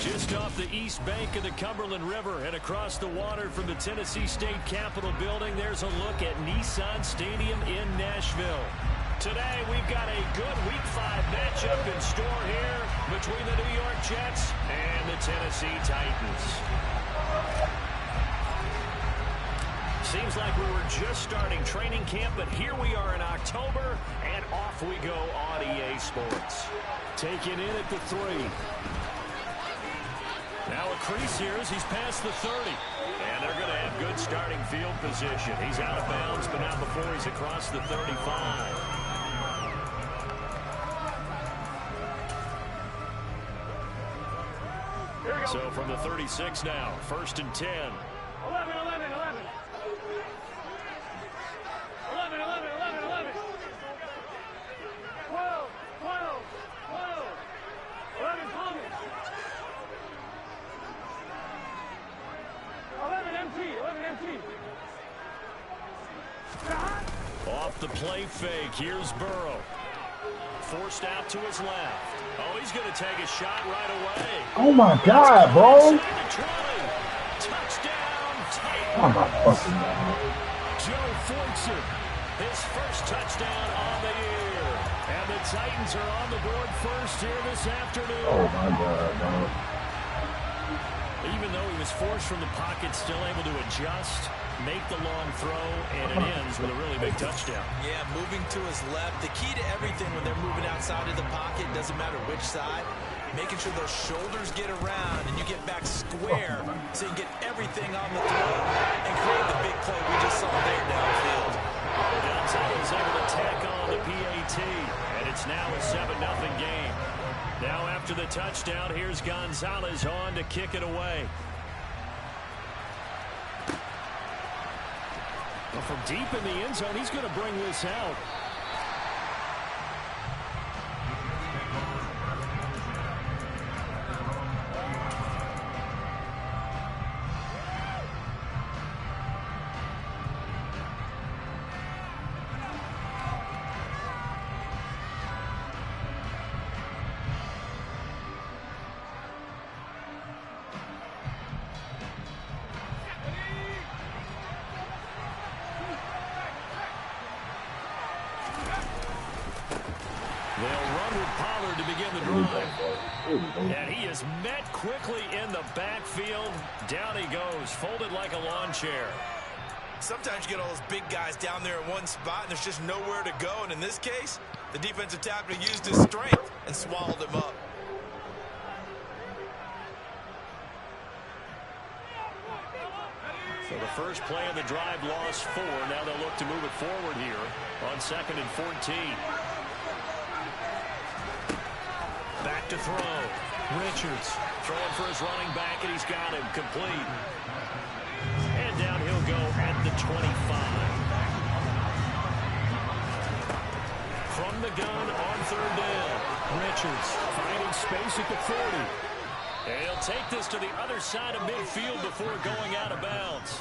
Just off the east bank of the Cumberland River and across the water from the Tennessee State Capitol building, there's a look at Nissan Stadium in Nashville. Today, we've got a good Week 5 matchup in store here between the New York Jets and the Tennessee Titans. Seems like we were just starting training camp, but here we are in October, and off we go on EA Sports. Taken in at the 3. Now a crease here as he's past the 30. And they're going to have good starting field position. He's out of bounds, but not before he's across the 35. So from the 36 now, 1st and 10. 11, 11, 11. 11, 11, 11, 11. 12, 12, 12. 11, Thomas. 11, MT, 11, MT. Off the play fake, here's Burrow. Forced out to his left. Oh, he's going to take a shot right away. Oh, my God, bro. Touchdown, Titans. Oh, my fucking God. Joe Fortson, his first touchdown on the year. And the Titans are on the board first here this afternoon. Oh, my God, bro. Even though he was forced from the pocket, still able to adjust, make the long throw, and it ends with a really big touchdown. Yeah, moving to his left. The key to everything when they're moving outside of the pocket, doesn't matter which side, making sure those shoulders get around and you get back square so you can get everything on the throw and create the big play we just saw there downfield. Gonzalez able to tack on the PAT, and it's now a 7-0 game. Now after the touchdown, here's Gonzalez on to kick it away. Well, from deep in the end zone, he's going to bring this out. They'll run with Pollard to begin the drive. And he is met quickly in the backfield. Down he goes, folded like a lawn chair. Sometimes you get all those big guys down there in one spot, and there's just nowhere to go. And in this case, the defensive tackle used his strength and swallowed him up. So the first play of the drive lost 4. Now they'll look to move it forward here on 2nd and 14. Back to throw. Richards throwing for his running back, and he's got him complete. And down he'll go at the 25. From the gun on 3rd down. Richards finding space at the 40. And he'll take this to the other side of midfield before going out of bounds.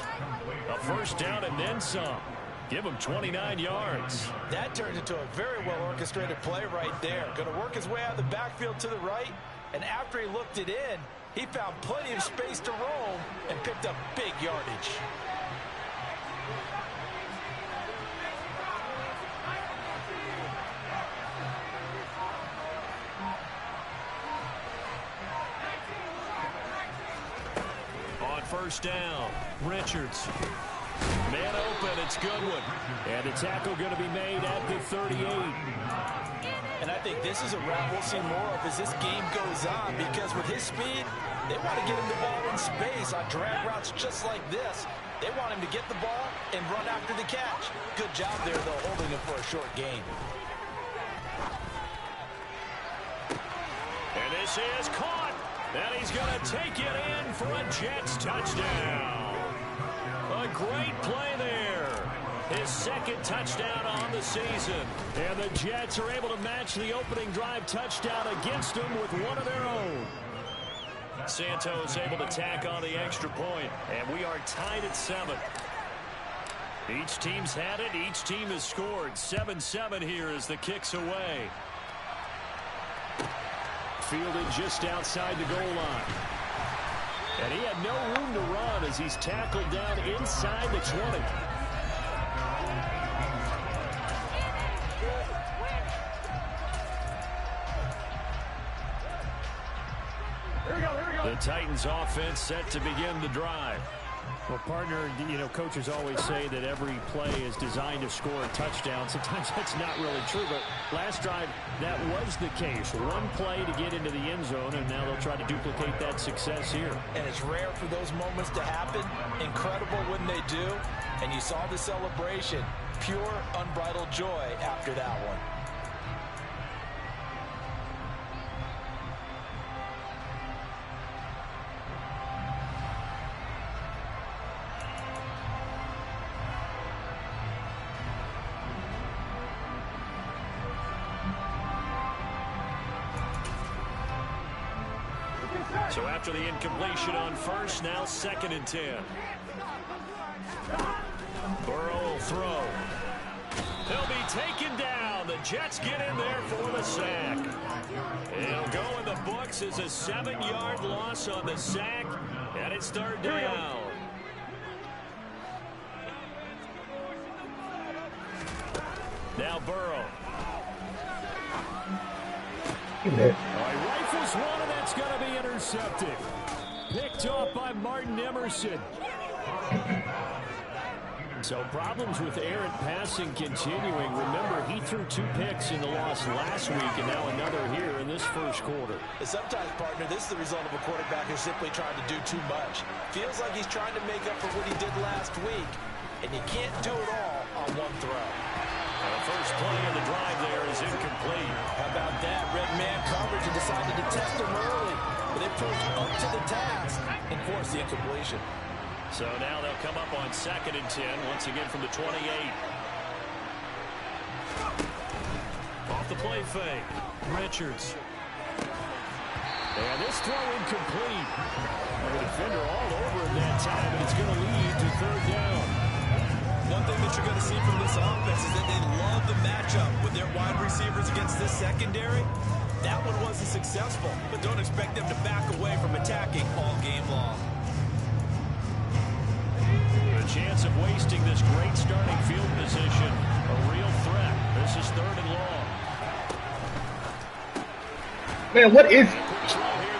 A first down and then some. Give him 29 yards. That turned into a very well-orchestrated play right there. Going to work his way out of the backfield to the right, and after he looked it in, he found plenty of space to roam and picked up big yardage. On first down, Richards. Man open, it's Goodwin. And the tackle going to be made at the 38. And I think this is a route we'll see more of as this game goes on, because with his speed, they want to get him the ball in space on drag routes just like this. They want him to get the ball and run after the catch. Good job there, though, holding him for a short gain. And this is caught. And he's going to take it in for a Jets touchdown. A great play there. His 2nd touchdown on the season. And the Jets are able to match the opening drive touchdown against them with one of their own. Santos able to tack on the extra point. And we are tied at 7. Each team's had it. Each team has scored. 7-7 here as the kick's away. fielded just outside the goal line. And he had no room to run as he's tackled down inside the 20. The Titans offense set to begin the drive. Well, partner, you know, coaches always say that every play is designed to score a touchdown. Sometimes that's not really true, but last drive, that was the case. One play to get into the end zone, and now they'll try to duplicate that success here. And it's rare for those moments to happen. Incredible when they do. And you saw the celebration. Pure, unbridled joy after that one. So after the incompletion on first, now 2nd and 10. Burrow will throw. He'll be taken down. The Jets get in there for the sack. It'll go in the books as a 7-yard loss on the sack, and it's 3rd down. Now Burrow. He rifles one, and that's going to be intercepted. Picked off by Martin Emerson. So problems with errant passing continuing. Remember, he threw 2 picks in the loss last week, and now another here in this first quarter. Sometimes, partner, this is the result of a quarterback who's simply trying to do too much. Feels like he's trying to make up for what he did last week, and you can't do it all on one throw. The first play of the drive there is incomplete. How about that? Red man coverage and decided to test him early. But they proved up to the task and forced the incompletion. So now they'll come up on 2nd and 10, once again from the 28. Off the play fake. Richards. And this throw incomplete. The defender all over him that time, and it's going to lead to 3rd down. One thing that you're going to see from this offense is that they love the matchup with their wide receivers against this secondary. That one wasn't successful, but don't expect them to back away from attacking all game long. The chance of wasting this great starting field position, a real threat. This is 3rd and long. Man, what is... Here,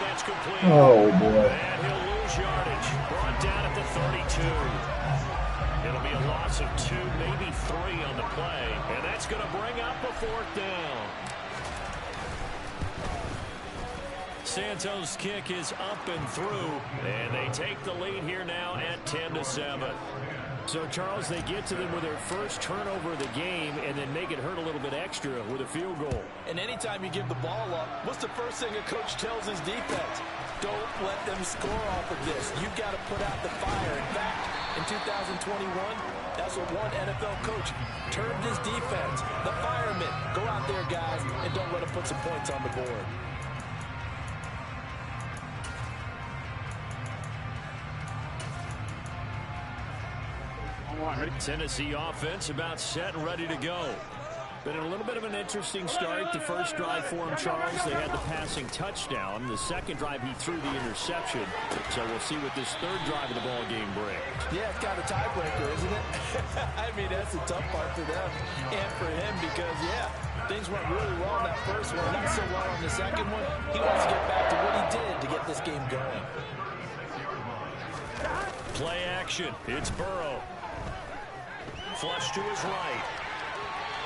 that's complete. Oh, boy. And he'll lose yardage. Brought down at the 32. It'll be a loss of 2, maybe 3 on the play. And that's going to bring up a 4th down. Santos' kick is up and through. And they take the lead here now at 10-7. So, Charles, they get to them with their first turnover of the game and then make it hurt a little bit extra with a field goal. And anytime you give the ball up, what's the first thing a coach tells his defense? Don't let them score off of this. You've got to put out the fire. In fact, in 2021, that's what one NFL coach termed his defense. The firemen. Go out there, guys, and don't let them put some points on the board. Tennessee offense about set and ready to go. Been a little bit of an interesting start. The first drive for him, Charles, they had the passing touchdown. The second drive, he threw the interception. So we'll see what this 3rd drive of the ball game brings. Yeah, it's kind of a tiebreaker, isn't it? I mean, that's the tough part for them and for him because, yeah, things went really well in that first one, not so well on the second one. He wants to get back to what he did to get this game going. Play action. It's Burrow. Flush to his right.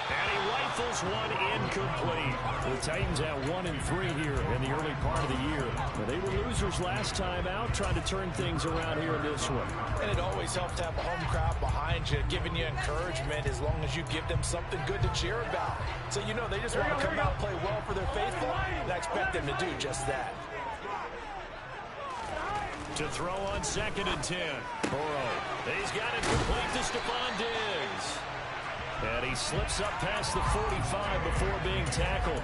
And he rifles one incomplete. The Titans have 1-3 here in the early part of the year. They were losers last time out, trying to turn things around here in this one. And it always helps to have a home crowd behind you, giving you encouragement as long as you give them something good to cheer about. So you know they just want to come out and play well for their faithful, and I expect them to do just that. To throw on 2nd and 10. Burrow. He's got it complete to Stephon Diggs. And he slips up past the 45 before being tackled.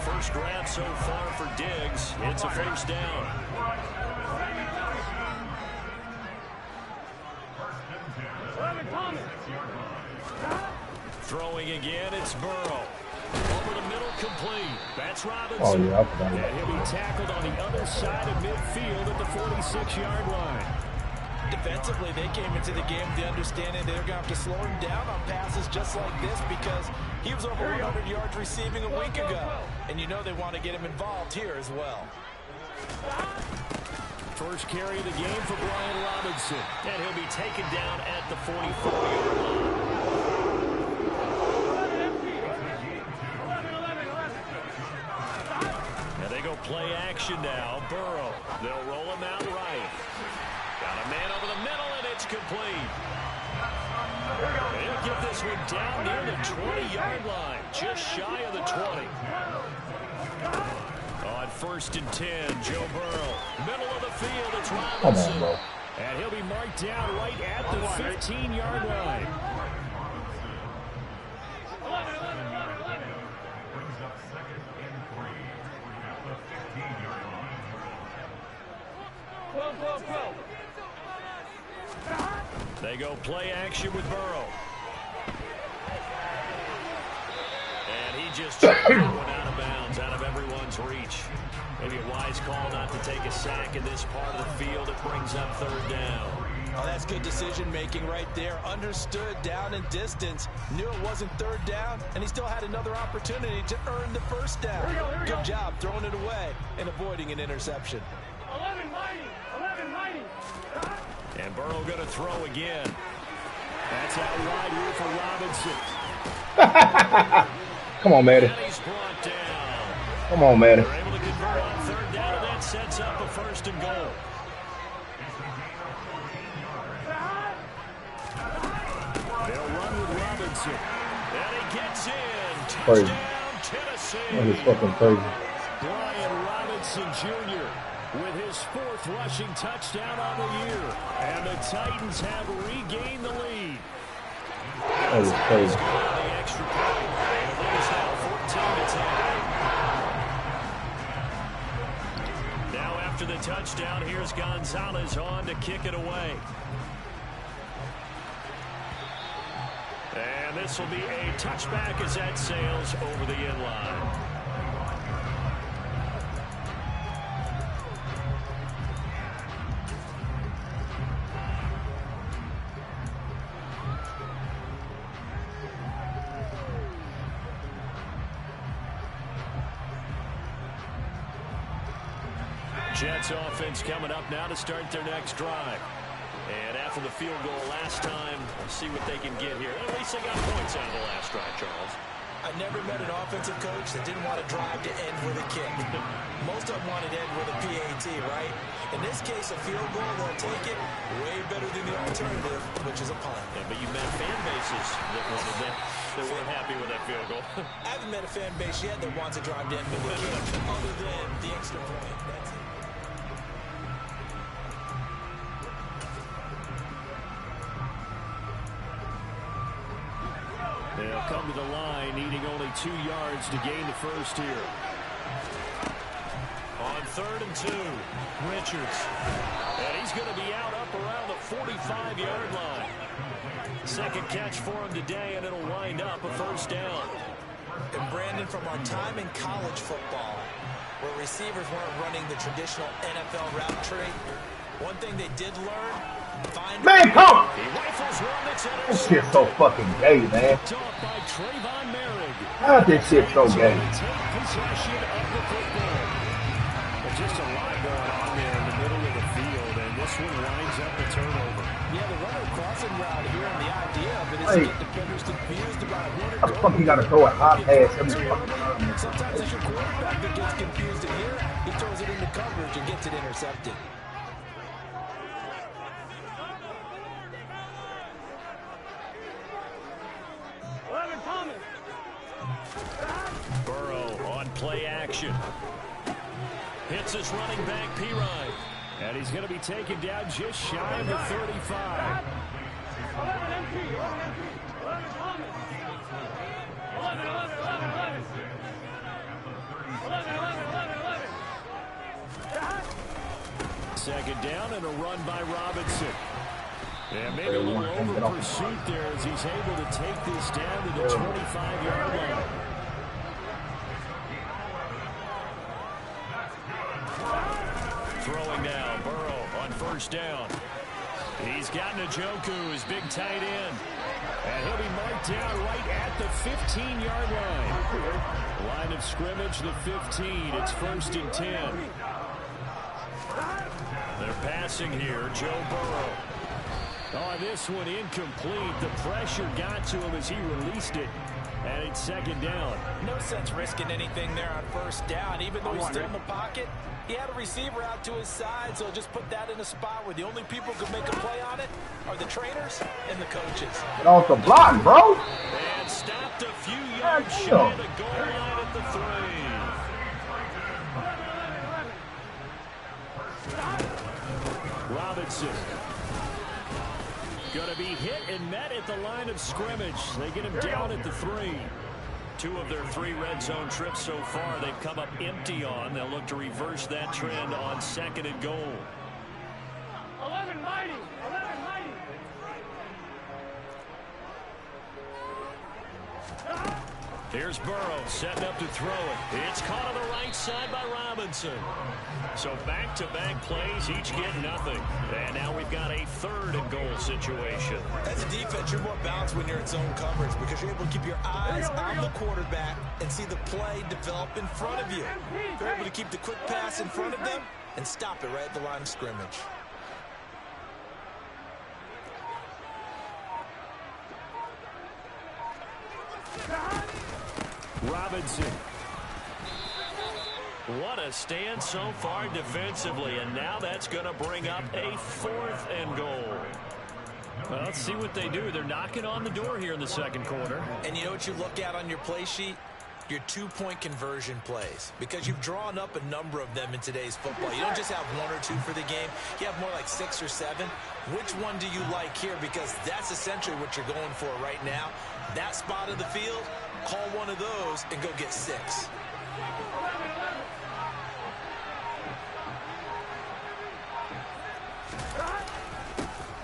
First grab so far for Diggs. It's a 1st down. Throwing again, it's Burrow. Over over the middle, complete. That's Robinson. Oh, yeah, I forgot And about he'll be tackled on the other side of midfield at the 46-yard line. Defensively, they came into the game with the understanding they're going to have to slow him down on passes just like this because he was over 100 yards receiving a week ago. And you know they want to get him involved here as well. First carry of the game for Brian Robinson. And he'll be taken down at the 44-yard line. And they go play action now. Burrow. They'll roll him out right. Got a man over the middle, and it's complete. They'll get this one down near the 20-yard line, just shy of the 20. On 1st and 10, Joe Burrow. Middle of the field, it's Robinson. Come on, bro. And he'll be marked down right at the 15-yard line. They go play action with Burrow. And he just went out of bounds, out of everyone's reach. Maybe a wise call not to take a sack in this part of the field. It brings up 3rd down. Oh, that's good decision-making right there. Understood down and distance. Knew it wasn't 3rd down, and he still had another opportunity to earn the 1st down. Good job throwing it away and avoiding an interception. 11 mighty. 11 mighty. And Burrow going to throw again. That's out wide here for Robinson. Come on, man. And he's brought down. Come on, man. They're able to convert on 3rd down, and that sets up a 1st and goal. They'll run with Robinson. And he gets in. Crazy. Touchdown, Tennessee. That is fucking crazy. Brian Robinson Jr. with his 4th rushing touchdown on the year. And the Titans have regained the lead. That is crazy. The extra point. And the lead is now 14-10. Now after the touchdown, here's Gonzalez on to kick it away. And this will be a touchback as that sails over the end line. Jets offense coming up now to start their next drive. And after the field goal last time, we'll see what they can get here. At least they got points out of the last drive, Charles. I never met an offensive coach that didn't want a drive to end with a kick. Most of them wanted to end with a PAT, right? In this case, a field goal, they'll take it way better than the alternative, which is a punt. Yeah, but you met fan bases that wanted that weren't happy with that field goal. I haven't met a fan base yet that wants a drive to end with a kick, other than the extra point. That's it. They'll come to the line, needing only 2 yards to gain the 1st here. On 3rd and 2, Richards. And he's going to be out up around the 45-yard line. 2nd catch for him today, and it'll wind up a 1st down. And Brandon, from our time in college football, where receivers weren't running the traditional NFL route tree, one thing they did learn, Man, come! He rifles one that's This shit's so fucking gay, man. by Trayvon Merrick. How this shit so gay? Take possession of the football. There's just a lot going on there in the middle of the field, and this one winds up a turnover. Yeah, the runner crossing route here, and the idea of it is to get defenders confused about who to How the fuck you gotta throw a hot pass every fucking time? Sometimes it's your quarterback that gets confused, and here he throws it into coverage and gets it intercepted. Burrow on play action. Hits his running back, Pirine. And he's going to be taken down just shy of the 35. 2nd down and a run by Robinson. And maybe a little over pursuit there as he's able to take this down to the 25-yard line. first down. He's got Njoku, his big tight end. And he'll be marked down right at the 15-yard line. Line of scrimmage, the 15. It's 1st and 10. They're passing here, Joe Burrow. Oh, this one incomplete. The pressure got to him as he released it. And it's 2nd down. No sense risking anything there on 1st down. Even though he's still in the pocket, he had a receiver out to his side, so just put that in a spot where the only people who can make a play on it are the trainers and the coaches. Get off the block, bro. And stopped a few yards shy of the goal line at the 3. Robinson. Going to be hit and met at the line of scrimmage. They get him down at the 3. 2 of their 3 red zone trips so far they've come up empty on. They'll look to reverse that trend on 2nd and goal. 11 mighty. 11 mighty. Here's Burrow setting up to throw it. It's caught on the right side by Robinson. So back-to-back plays, each get nothing. And now we've got a 3rd and goal situation. As a defense, you're more balanced when you're in zone coverage because you're able to keep your eyes on the quarterback and see the play develop in front of you. You're able to keep the quick pass in front of them and stop it right at the line of scrimmage. Robinson. What a stand so far defensively, and now that's going to bring up a 4th and goal. Well, let's see what they do. They're knocking on the door here in the 2nd quarter. And you know what you look at on your play sheet? Your 2-point conversion plays, because you've drawn up a number of them in today's football. You don't just have 1 or 2 for the game. You have more like 6 or 7. Which one do you like here? Because that's essentially what you're going for right now. That spot of the field, call one of those and go get 6.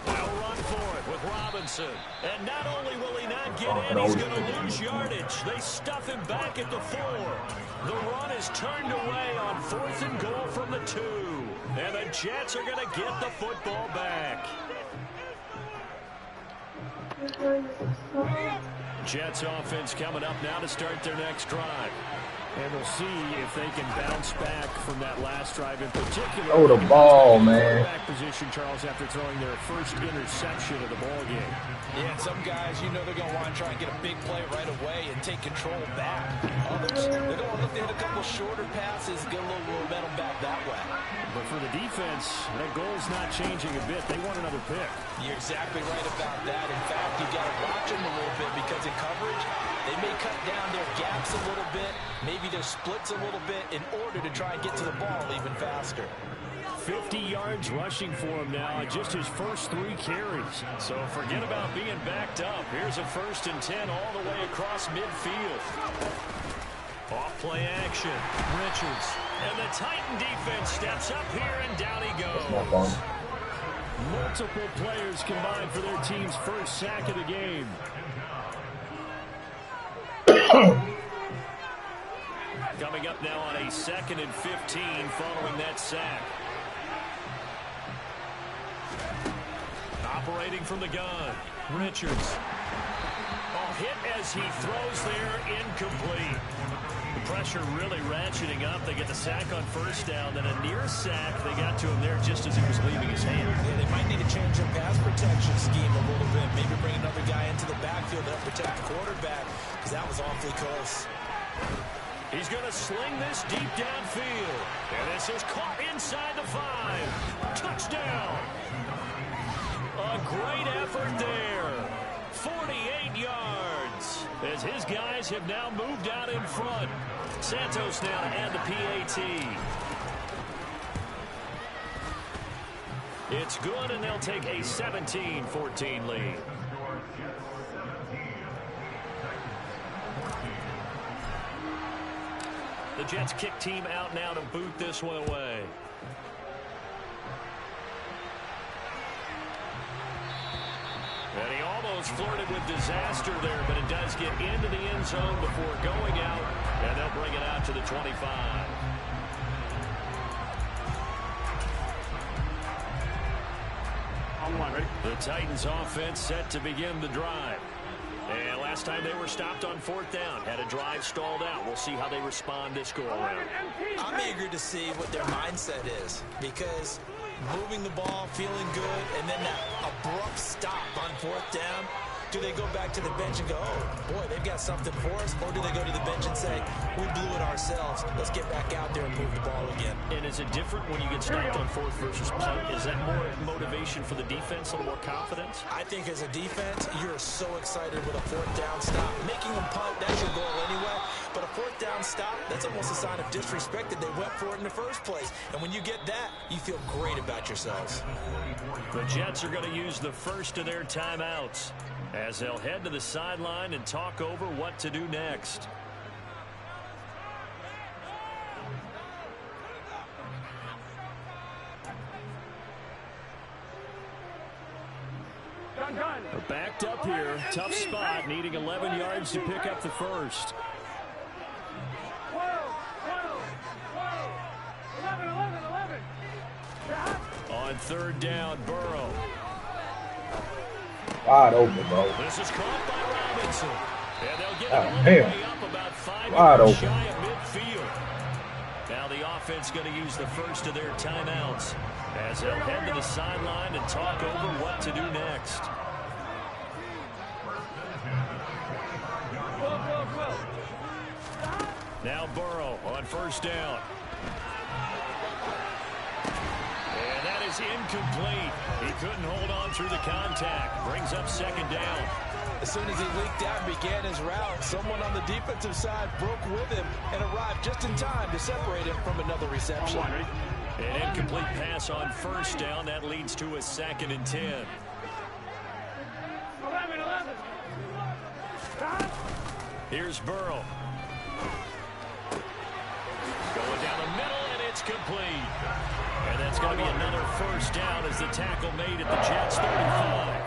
They'll run for it with Robinson. And not only will he not get in, he's going to lose yardage. They stuff him back at the 4. The run is turned away on 4th and goal from the 2. And the Jets are going to get the football back. Jets offense coming up now to start their next drive. And we'll see if they can bounce back from that last drive in particular. Oh, the ball, man. Back position, Charles, after throwing their first interception of the ball game. Yeah, and some guys, you know they're going to want to try and get a big play right away and take control back. Others, they're going to look to hit a couple shorter passes, get a little momentum back that way. But for the defense, that goal's not changing a bit. They want another pick. You're exactly right about that. In fact, you've got to watch them a little bit because in coverage, they may cut down their gaps a little bit, maybe their splits a little bit in order to try and get to the ball even faster. 50 yards rushing for him now, just his first 3 carries. So forget about being backed up. Here's a 1st and 10 all the way across midfield. Off play action. Richards. And the Titan defense steps up here, and down he goes. Multiple players combined for their team's first sack of the game. Coming up now on a 2nd and 15 following that sack. Operating from the gun. Richards. Oh, hit as he throws there, incomplete. The pressure really ratcheting up. They get the sack on 1st down, then a near sack. They got to him there just as he was leaving his hand. Yeah, they might need to change their pass protection scheme a little bit. Maybe bring another guy into the backfield to help protect the quarterback, because that was awfully close. He's going to sling this deep downfield. And this is caught inside the 5. Touchdown. A great effort there. 48 yards. As his guys have now moved out in front. Santos now to add the PAT. It's good, and they'll take a 17-14 lead. The Jets kick team out now to boot this one away. And he almost flirted with disaster there, but it does get into the end zone before going out, and they'll bring it out to the 25. The Titans offense set to begin the drive. And last time they were stopped on 4th down, had a drive stalled out. We'll see how they respond this go-around. I'm eager to see what their mindset is, because moving the ball, feeling good, and then that abrupt stop on 4th down, do they go back to the bench and go, oh, boy, they've got something for us? Or do they go to the bench and say, we blew it ourselves. Let's get back out there and move the ball again. And is it different when you get stopped on 4th versus punt? Is that more motivation for the defense, a little more confidence? I think as a defense, you're so excited with a 4th down stop. Making them punt, that's your goal anyway. But a 4th down stop, that's almost a sign of disrespect that they went for it in the first place. And when you get that, you feel great about yourselves. The Jets are going to use the first of their timeouts as they'll head to the sideline and talk over what to do next. They're backed up here. Tough spot, needing 11 yards to pick up the first. 11. On 3rd down, Burrow. Wide open, bro. This is caught by Robinson. And they'll get it Oh, all the way up about 5 Wide yards open. shy of midfield. Now the offense going to use the first of their timeouts as they'll head to the sideline and talk over what to do next. Now Burrow on 1st down. And that is incomplete. He couldn't hold on through the contact. Brings up 2nd down. As soon as he leaked out and began his route, someone on the defensive side broke with him and arrived just in time to separate him from another reception. An incomplete pass on 1st down. That leads to a 2nd and 10. 11. Here's Burrow. Going down the middle, and it's complete. And that's going to be another 1st down as the tackle made at the Jets' 35.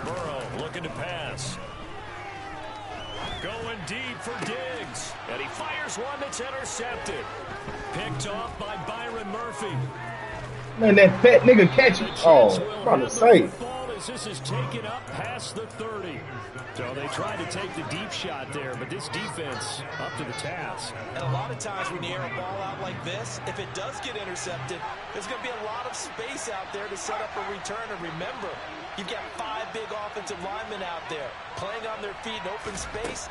Burrow looking to pass. Going deep for Diggs. And he fires one that's intercepted. Picked off by Byron Murphy. Man, that fat nigga catch it. Oh, I'm trying to say. As this is taken up past the 30. So they tried to take the deep shot there, but this defense up to the task. And a lot of times when you air a ball out like this, if it does get intercepted, there's going to be a lot of space out there to set up a return. And remember, you've got 5 big offensive linemen out there playing on their feet in open space.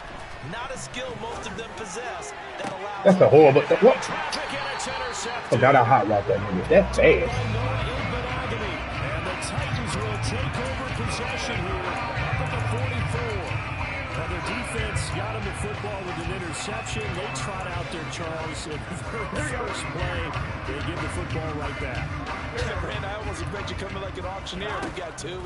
Not a skill most of them possess. That allows. That's a horrible. What? Traffic, and it's intercepted. Oh, God, I hot route that nigga. That's bad. And the Titans will take over possession here at the 44. Now their defense got him the football with an interception. They trot out there, Charles. And the first play, they give the football right back. Brand, I almost expect you coming like an auctioneer. We got 2. Do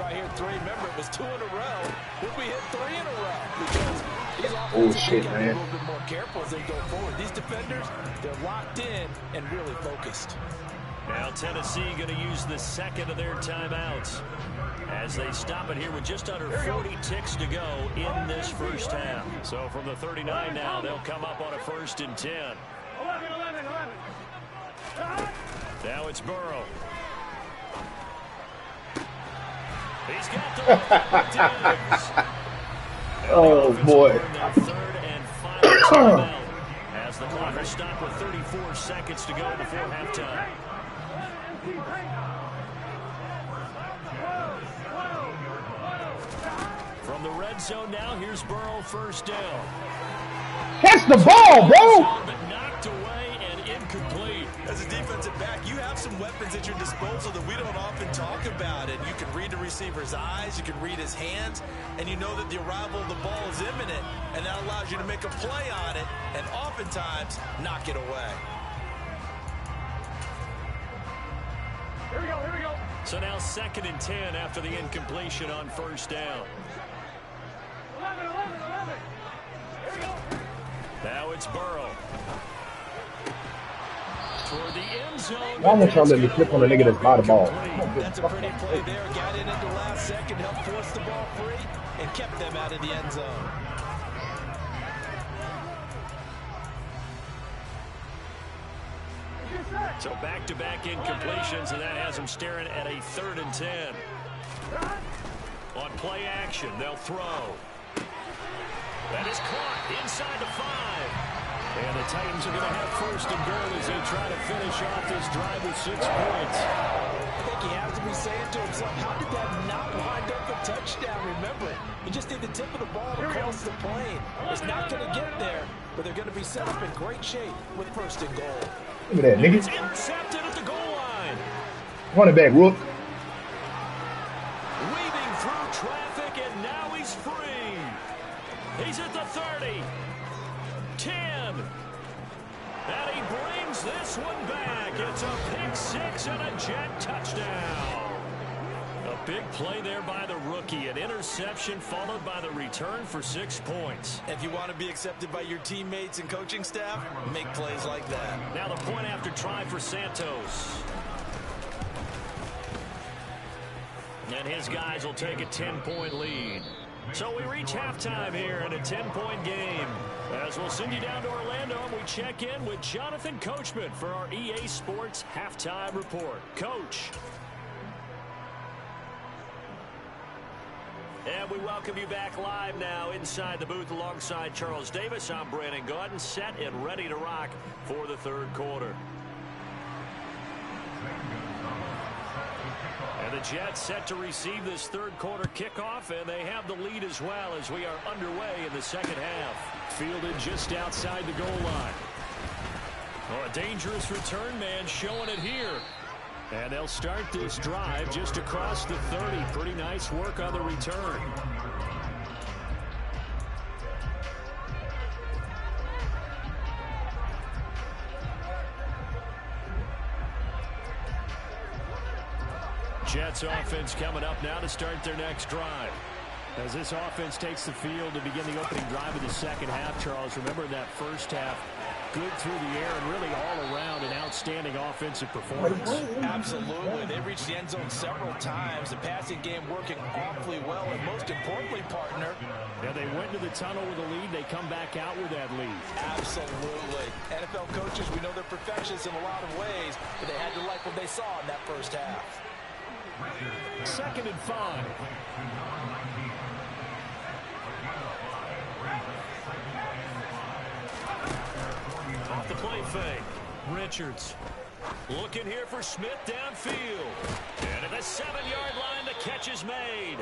I hear 3? Remember, it was 2 in a row. Would we hit 3 in a row? Because these offenses got to be a little bit more careful as they go forward. These defenders, they're locked in and really focused. Now Tennessee going to use the 2nd of their timeouts as they stop it here with just under 40 ticks to go in this first half. So from the 39 now, they'll come up on a 1st and 10. 11. Now it's Burrow. He's got the Oh, boy. Their 3rd and final timeout as the clock will stop with 34 seconds to go before halftime. From the red zone now, here's Burrow 1st down. Catch the ball, bro. But knocked away and incomplete. As a defensive back, you have some weapons at your disposal that we don't often talk about. And you can read the receiver's eyes, you can read his hands, and you know that the arrival of the ball is imminent. And that allows you to make a play on it and oftentimes knock it away. Here we go. So now 2nd and 10 after the incompletion on 1st down. 11. Here we go. Now it's Burrow. Toward the end zone. Why won't y'all let me flip on a nigga that's by the ball? That's a pretty play there. Got in at the last second, helped force the ball free, and kept them out of the end zone. So back-to-back incompletions, and that has them staring at a 3rd and 10. On play action, they'll throw. That is caught inside the 5. And the Titans are going to have 1st and goal as they try to finish off this drive with 6 points. I think he has to be saying to himself, how did that not wind up a touchdown? Remember, you just need the tip of the ball to cross the plane. It's not going to get there, but they're going to be set up in great shape with 1st and goal. Look at that, nigga. It's intercepted at the goal line. Running back, Rook. Weaving through traffic, and now he's free. He's at the 30. 10. And he brings this one back. It's a pick 6 and a Jet touchdown. A big play there by the rookie. An interception followed by the return for 6 points. If you want to be accepted by your teammates and coaching staff, make plays like that. Now the point after try for Santos. And his guys will take a 10-point lead. So we reach halftime here in a 10-point game. As we'll send you down to Orlando, and we check in with Jonathan Coachman for our EA Sports Halftime Report. Coach. And we welcome you back live now inside the booth alongside Charles Davis. I'm Brandon Gordon, set and ready to rock for the 3rd quarter. And the Jets set to receive this 3rd quarter kickoff, and they have the lead as well as we are underway in the 2nd half. Fielded just outside the goal line. Oh, a dangerous return man showing it here. And they'll start this drive just across the 30. Pretty nice work on the return. Jets offense coming up now to start their next drive. As this offense takes the field to begin the opening drive of the 2nd half, Charles, remember that 1st half, good through the air and really all around an outstanding offensive performance. Absolutely. They reached the end zone several times. The passing game working awfully well, and most importantly, partner. Yeah, they went to the tunnel with a lead. They come back out with that lead. Absolutely. NFL coaches, we know they're perfectionists in a lot of ways, but they had to like what they saw in that 1st half. 2nd and 5. Off the play fake. Richards looking here for Smith downfield. And at the 7-yard line, the catch is made.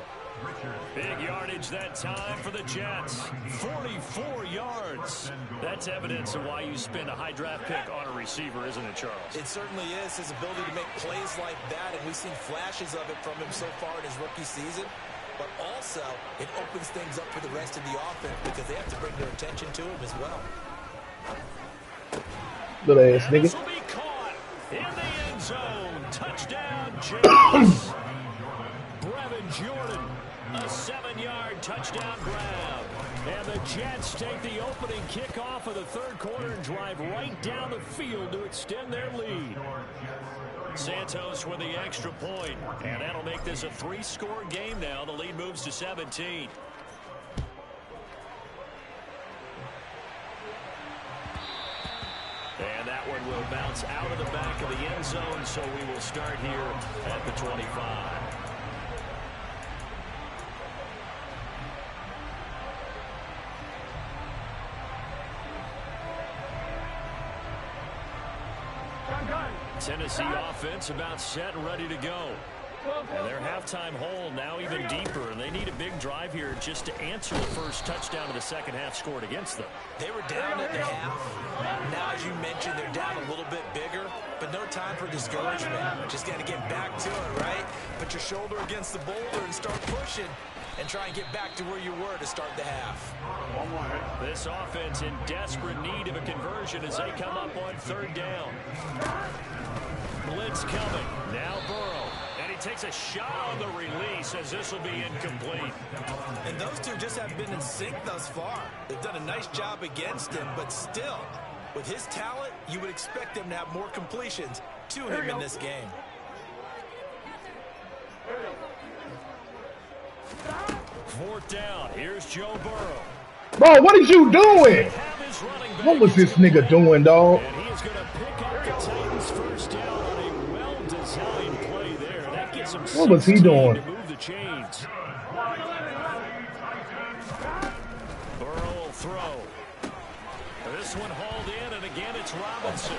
Big yardage that time for the Jets. 44 yards. That's evidence of why you spend a high draft pick on a receiver, isn't it, Charles? It certainly is. His ability to make plays like that, and we've seen flashes of it from him so far in his rookie season. But also, it opens things up for the rest of the offense because they have to bring their attention to him as well. Little ass nigga. This will be caught in the end zone. Touchdown, Jets. Brevin Jordan, a 7-yard touchdown grab. And the Jets take the opening kickoff of the 3rd quarter and drive right down the field to extend their lead. Santos with the extra point, and that'll make this a 3-score game now. The lead moves to 17. And that one will bounce out of the back of the end zone, so we will start here at the 25. Tennessee offense about set and ready to go. And their halftime hole now even deeper, and they need a big drive here just to answer the first touchdown of the 2nd half scored against them. They were down at the half. Now, as you mentioned, they're down a little bit bigger, but no time for discouragement. Just got to get back to it, right? Put your shoulder against the boulder and start pushing and try and get back to where you were to start the half. This offense in desperate need of a conversion as they come up on 3rd down. Blitz coming. Now Burrow. And he takes a shot on the release as this will be incomplete. And those two just have been in sync thus far. They've done a nice job against him, but still, with his talent, you would expect him to have more completions to him in this game. 4th down. Here's Joe Burrow. Bro, what is you doing? What was this nigga doing, dog? And he is going to pick up the Titans gives him What was he 16 doing? to move the chains. Burrow will throw. This one hauled in, and again it's Robinson.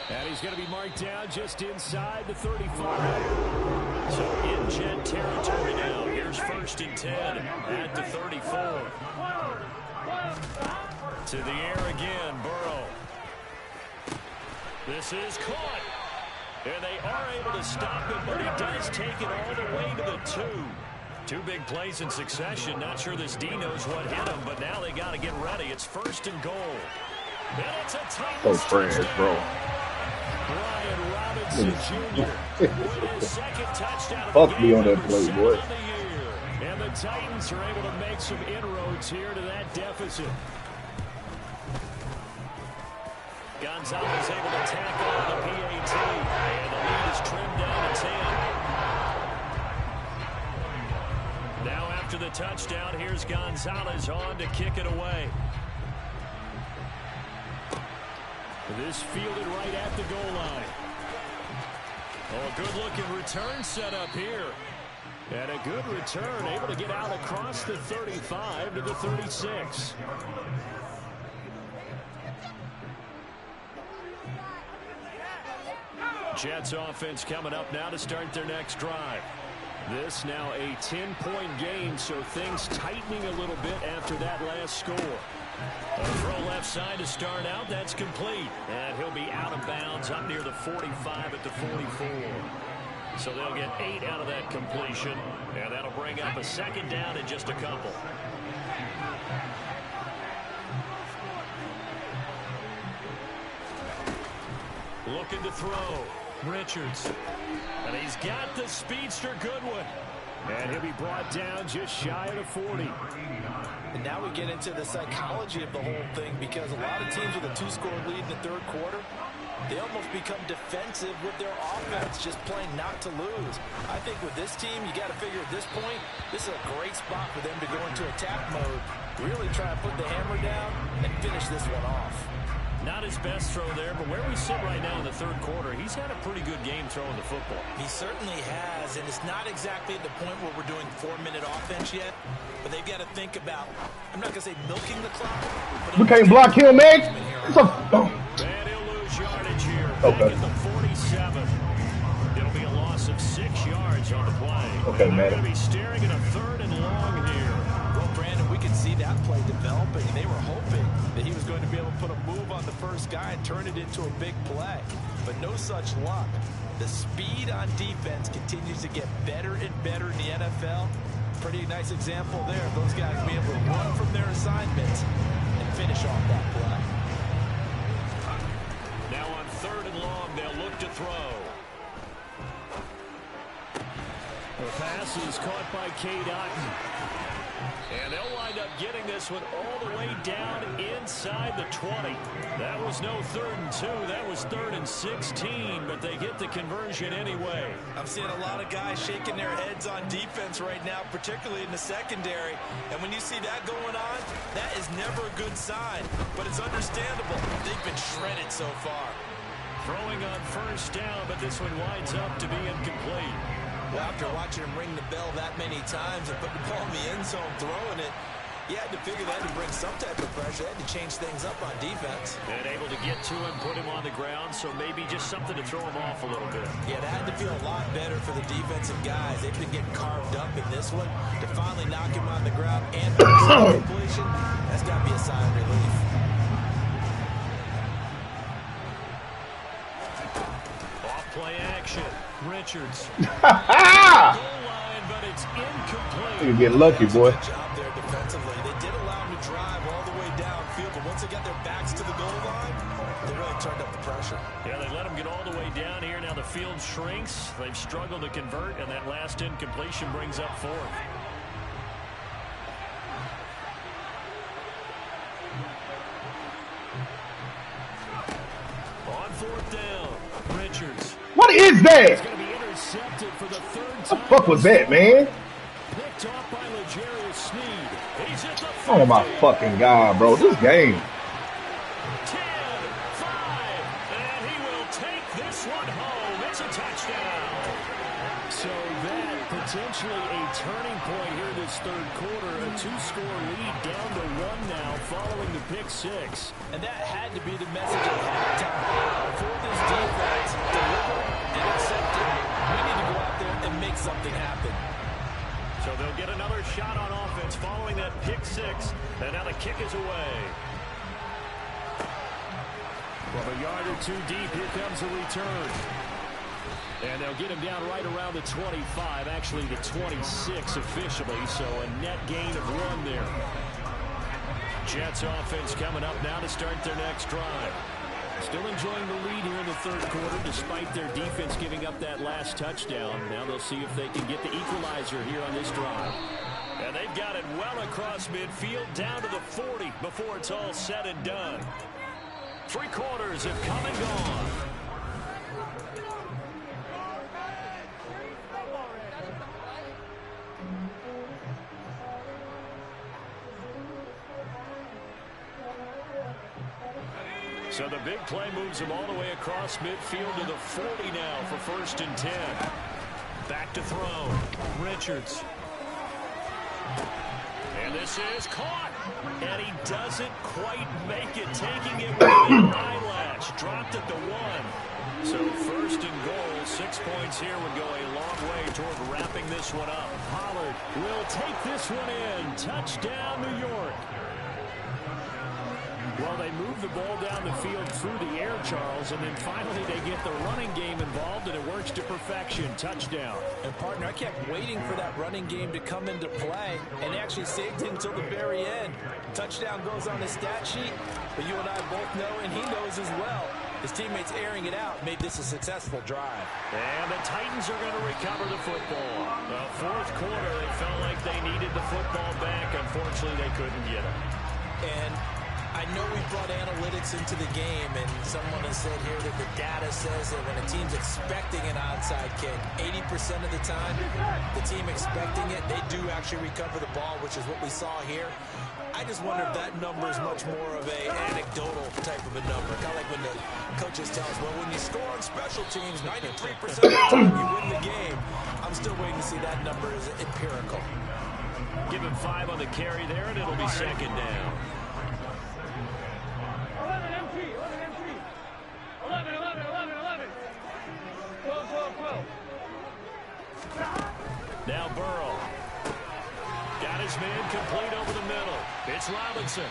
And he's going to be marked down just inside the 35. So in Jet territory now. Here's 1st and 10 at the 34. To the air again, Burrow. This is caught. And they are able to stop him, but he does take it all the way to the 2. 2 big plays in succession. Not sure this D knows what hit him, but now they got to get ready. It's 1st and goal. And it's a Titans trash, bro. Brian Robinson Jr. with his 2nd touchdown. Fuck me on that play, boy. And the Titans are able to make some inroads here to that deficit. Gonzalez able to tackle on the PAT. And the lead is trimmed down to 10. Now after the touchdown, here's Gonzalez on to kick it away. This fielded right at the goal line. Oh, a good-looking return set up here. And a good return, able to get out across the 35 to the 36. Jets offense coming up now to start their next drive. This now a 10-point game, so things tightening a little bit after that last score. A throw left side to start out. That's complete. And he'll be out of bounds up near the 45 at the 44. So they'll get 8 out of that completion. And that'll bring up a 2nd down in just a couple. Looking to throw. Richards. And he's got the speedster Goodwin. And he'll be brought down just shy of the 40. And now we get into the psychology of the whole thing, because a lot of teams with a 2-score lead in the 3rd quarter, they almost become defensive with their offense, just playing not to lose. I think with this team, you got to figure at this point, this is a great spot for them to go into attack mode, really try to put the hammer down and finish this one off. Not his best throw there, but where we sit right now in the 3rd quarter, he's had a pretty good game throwing the football. He certainly has, and it's not exactly at the point where we're doing 4-minute offense yet, but they've got to think about, I'm not going to say milking the clock. But We can't block him, man. It's a... And he'll lose yardage here. Okay. Back at the 47. It'll be a loss of 6 yards on the play. Okay, and they're man. going to be staring at a 3rd and long here. Well, Brandon, we could see that play developing. They were hoping that he was going to be able to put a move on the first guy and turn it into a big play. But no such luck. The speed on defense continues to get better and better in the NFL. Pretty nice example there of those guys being able to run from their assignments and finish off that play. Now on 3rd and long, they'll look to throw. The pass is caught by Cade Otton. And they'll wind up getting this one all the way down inside the 20. That was no 3rd and 2. That was 3rd and 16, but they get the conversion anyway. I'm seeing a lot of guys shaking their heads on defense right now, particularly in the secondary. And when you see that going on, that is never a good sign. But it's understandable. They've been shredded so far. Throwing on 1st down, but this one winds up to be incomplete. Well, after watching him ring the bell that many times and put the ball in the end zone throwing it, you had to figure that to bring some type of pressure. They had to change things up on defense. And able to get to him, put him on the ground, so maybe just something to throw him off a little bit. Yeah, that had to feel a lot better for the defensive guys. They've been getting carved up in this one. To finally knock him on the ground and completion, that's got to be a sigh of relief. Off-play action. Richards. Goal line, but it's incomplete. You get lucky, boy. Good job there defensively. They did allow him to drive all the way downfield, but once they got their backs to the goal line, they really turned up the pressure. Yeah, they let him get all the way down here. Now the field shrinks. They've struggled to convert, and that last incompletion brings up 4th. On 4th down, Richards. What is that? Going to be intercepted for the 3rd What time. the fuck was that, man? Picked off by L'Jarius Sneed. He's at the 50. Oh my fucking god, bro. This game. 10-5, and he will take this one home. It's a touchdown. So that potentially a turning point here this third quarter. A 2-score lead down to 1 now following the pick six. And that had to be the message at halftime. For this defense, deliver and accept it. We need to go out there and make something happen. So they'll get another shot on offense following that pick six. And now the kick is away. From a yard or two deep, here comes the return. And they'll get him down right around the 25, actually the 26 officially, so a net gain of 1 there. Jets offense coming up now to start their next drive. Still enjoying the lead here in the third quarter despite their defense giving up that last touchdown. Now they'll see if they can get the equalizer here on this drive. And they've got it well across midfield down to the 40 before it's all said and done. 3 quarters have come and gone. So the big play moves him all the way across midfield to the 40 now for 1st and 10. Back to throw. Richards. And this is caught. And he doesn't quite make it. Taking it with the eyelash. Dropped at the 1. So 1st and goal. 6 points here would go a long way toward wrapping this one up. Pollard will take this one in. Touchdown, New York. Well, they move the ball down the field through the air, Charles, and then finally they get the running game involved, and it works to perfection. Touchdown. And, partner, I kept waiting for that running game to come into play, and actually saved it until the very end. Touchdown goes on his stat sheet, but you and I both know, and he knows as well, his teammates airing it out made this a successful drive. And the Titans are going to recover the football. The 4th quarter, they felt like they needed the football back. Unfortunately, they couldn't get it. And I know we brought analytics into the game, and someone has said here that the data says that when a team's expecting an onside kick, 80% of the time, the team expecting it, they do actually recover the ball, which is what we saw here. I just wonder if that number is much more of a anecdotal type of a number. Kind of like when the coaches tell us, well, when you score on special teams, 93% of the time you win the game. I'm still waiting to see that number is empirical. Give him 5 on the carry there, and it'll be 2nd down. 11 MT, 11 MT. 11, 11, 11, 11. 12, 12, 12. Now Burrow. Got his man complete over the middle. It's Robinson.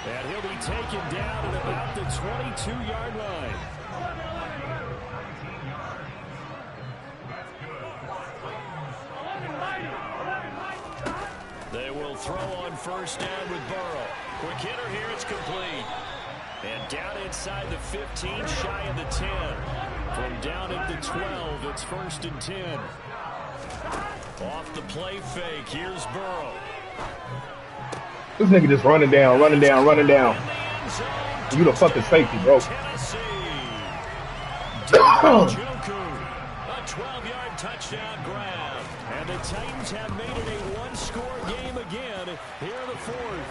And he'll be taken down at about the 22-yard line. 11, 11, 11. 11, mighty, 11, mighty. They will throw on 1st down with Burrow. Quick hitter here, it's complete. And down inside the 15, shy of the 10. From down at the 12, it's 1st and 10. Off the play fake, here's Burrow. This nigga just running down, running down, running down. You the fucking safety, bro. Tennessee. Joku. A 12-yard touchdown grab. And the Titans have made it a 1-score game again here in the 4th.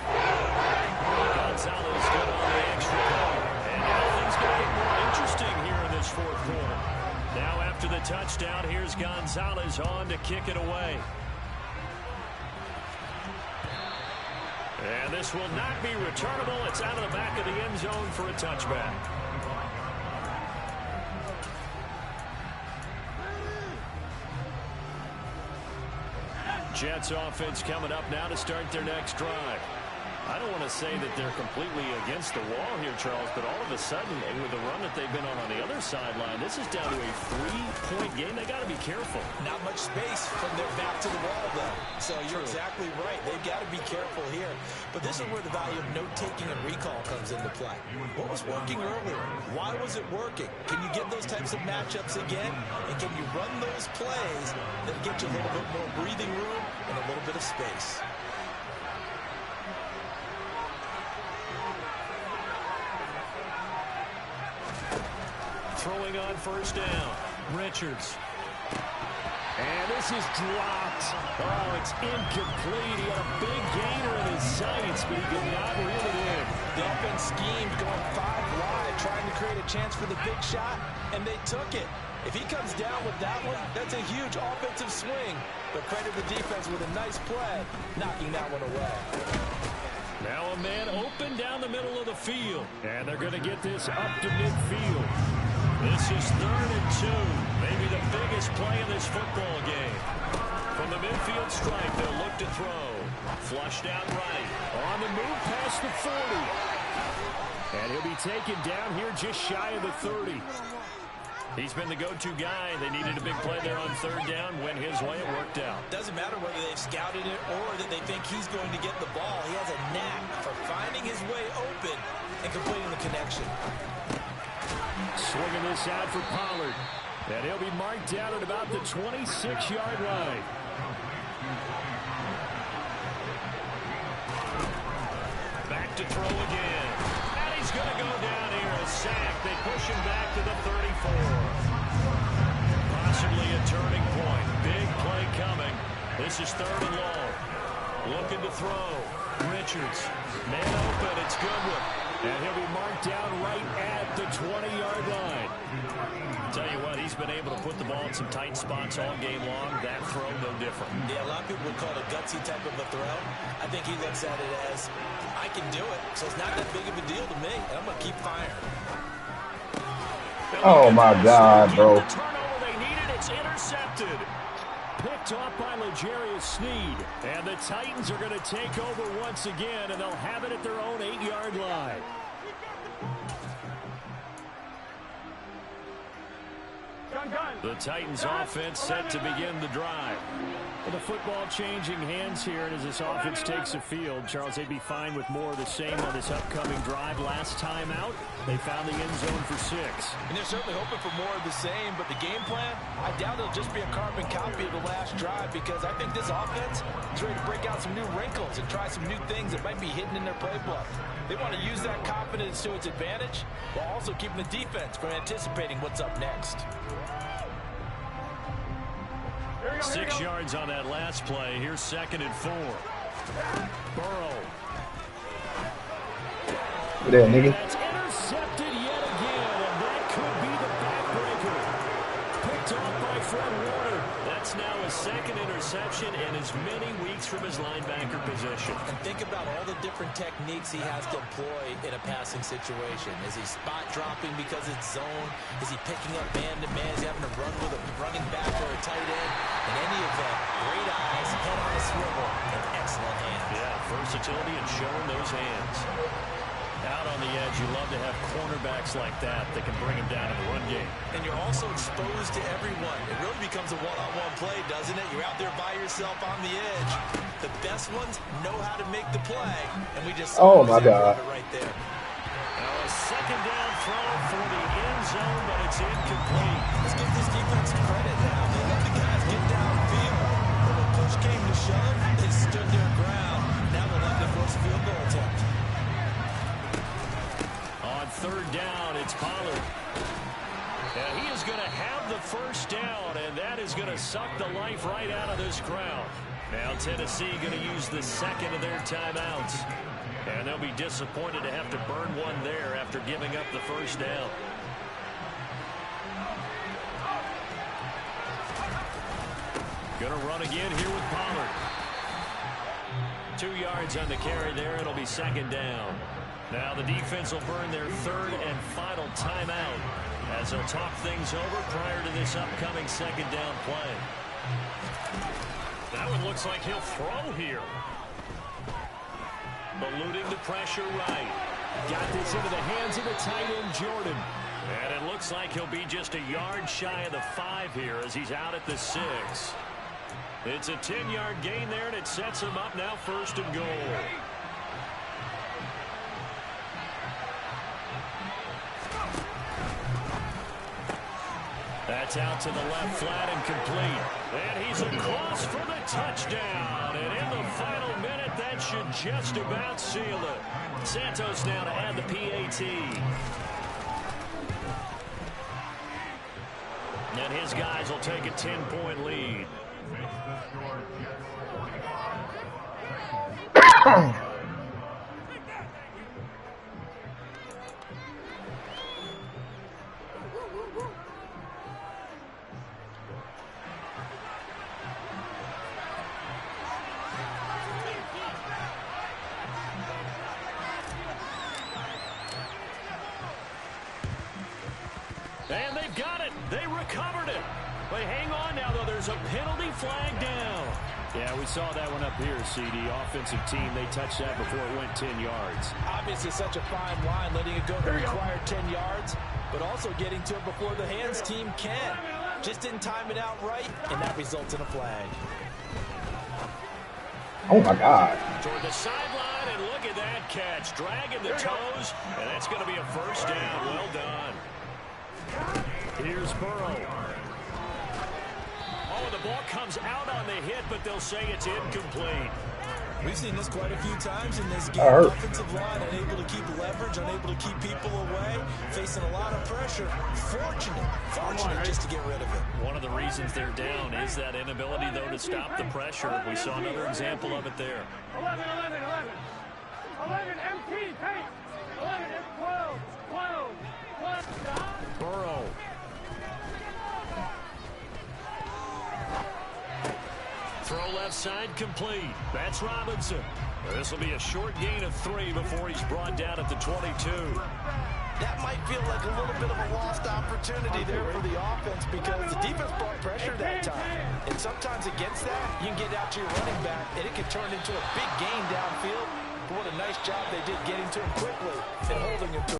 Gonzalez good on the extra point. And now things going to get more interesting here in this 4th quarter. Now after the touchdown, here's Gonzalez on to kick it away. And this will not be returnable. It's out of the back of the end zone for a touchback. Jets offense coming up now to start their next drive. I don't want to say that they're completely against the wall here, Charles, but all of a sudden, with the run that they've been on the other sideline, this is down to a 3-point game. They got to be careful. Not much space from their back to the wall, though. So you're exactly right. They've got to be careful here. But this is where the value of note-taking and recall comes into play. What was working earlier? Why was it working? Can you get those types of matchups again? And can you run those plays that get you a little bit more breathing room and a little bit of space? Throwing on 1st down. Richards. And this is dropped. Oh, it's incomplete. He had a big gainer in his sights, but he did not reel it in. The offense schemed going 5 wide, trying to create a chance for the big shot, and they took it. If he comes down with that one, that's a huge offensive swing. But credit the defense with a nice play, knocking that one away. Now a man open down the middle of the field. And they're going to get this up to midfield. This is 3rd and 2. Maybe the biggest play in this football game. From the midfield stripe, they'll look to throw. Flushed out right. On the move past the 40. And he'll be taken down here just shy of the 30. He's been the go-to guy. They needed a big play there on 3rd down. Went his way. It worked out. Doesn't matter whether they've scouted it or that they think he's going to get the ball. He has a knack for finding his way open and completing the connection. Swinging this out for Pollard. And he'll be marked down at about the 26-yard line. Back to throw again. And he's going to go down here. A sack. They push him back to the 34. Possibly a turning point. Big play coming. This is 3rd and long. Looking to throw. Richards. Man open. It's Goodwin. And he'll be marked down right at the 20-yard line. Tell you what, he's been able to put the ball in some tight spots all game long. That throw, no different. Yeah, a lot of people would call it a gutsy type of a throw. I think he looks at it as, I can do it, so it's not that big of a deal to me, and I'm going to keep firing. Oh, my God, bro. The turnover they needed, it's intercepted. Picked off by L'Jarius Sneed. And the Titans are going to take over once again, and they'll have it at their own 8-yard line. The Titans offense set to begin the drive. With the football changing hands here, and as this offense takes the field, Charles, they'd be fine with more of the same on this upcoming drive. Last time out, they found the end zone for 6. And they're certainly hoping for more of the same, but the game plan, I doubt it'll just be a carbon copy of the last drive, because I think this offense is ready to break out some new wrinkles and try some new things that might be hidden in their playbook. They want to use that confidence to its advantage, while also keeping the defense from anticipating what's up next. 6 yards on that last play. Here's 2nd and 4. Burrow. Good there, nigga. That's intercepted yet again, and that could be the backbreaker. Picked off by Fred Warner. That's now his 2nd interception in as many weeks from his linebacker position. And think about all the different techniques he has to employ in a passing situation. Is he spot dropping because it's zone? Is he picking up man-to-man? Is he having to run with a running back or a tight end? In any event, great eyes, head on a swivel, and excellent hands. Yeah, versatility and showing those hands. Out on the edge, you love to have cornerbacks like that can bring him down in the run game. And you're also exposed to everyone. It really becomes a one-on-one play, doesn't it? You're out there by yourself on the edge. The best ones know how to make the play, and we just saw my God. right there. Now a 2nd down throw for the end zone, but it's incomplete. Let's give this defense credit now. They let the guys get downfield. But when push came to shove, they stood their ground. Now we'll have the first field goal attempt. On 3rd down, it's Pollard. And he is going to have the first down, and that is going to suck the life right out of this crowd. Now Tennessee going to use the 2nd of their timeouts. And they'll be disappointed to have to burn one there after giving up the first down. Going to run again here with Pollard. 2 yards on the carry there. It'll be 2nd down. Now the defense will burn their 3rd and final timeout as they'll talk things over prior to this upcoming 2nd down play. That one looks like he'll throw here. Eluding the pressure right. Got this into the hands of the tight end, Jordan. And it looks like he'll be just a yard shy of the 5 here as he's out at the 6. It's a 10-yard gain there, and it sets him up now 1st and goal. That's out to the left flat and complete. And he's across for the touchdown. And in the final minute, that should just about seal it. Santos now to add the PAT. And his guys will take a 10-point lead. And they've got it. They recovered it. But hang on now, though. There's a penalty flag down. Yeah, we saw that one up here, CD. Offensive team, they touched that before it went 10 yards. Obviously such a fine line, letting it go to required 10 yards, but also getting to it before the hands team can. Just didn't time it out right, and that results in a flag. Oh, my God. Toward the sideline, and look at that catch. Dragging the toes, and that's going to be a first down. Well done. Here's Burrow. Oh, the ball comes out on the hit, but they'll say it's incomplete. We've seen this quite a few times in this game. Offensive line unable to keep leverage, unable to keep people away, facing a lot of pressure. Fortunate just to get rid of it. One of the reasons they're down is that inability, though, to stop the pressure. We saw another example of it there. 11, 11, 11. 11 MT, paint. 11 12, 12, 12. Burrow. Throw left side complete. That's Robinson. This will be a short gain of 3 before he's brought down at the 22. That might feel like a little bit of a lost opportunity there for the offense because the defense brought pressure that time. And sometimes against that, you can get out to your running back, and it can turn into a big gain downfield. But what a nice job they did getting to him quickly and holding him to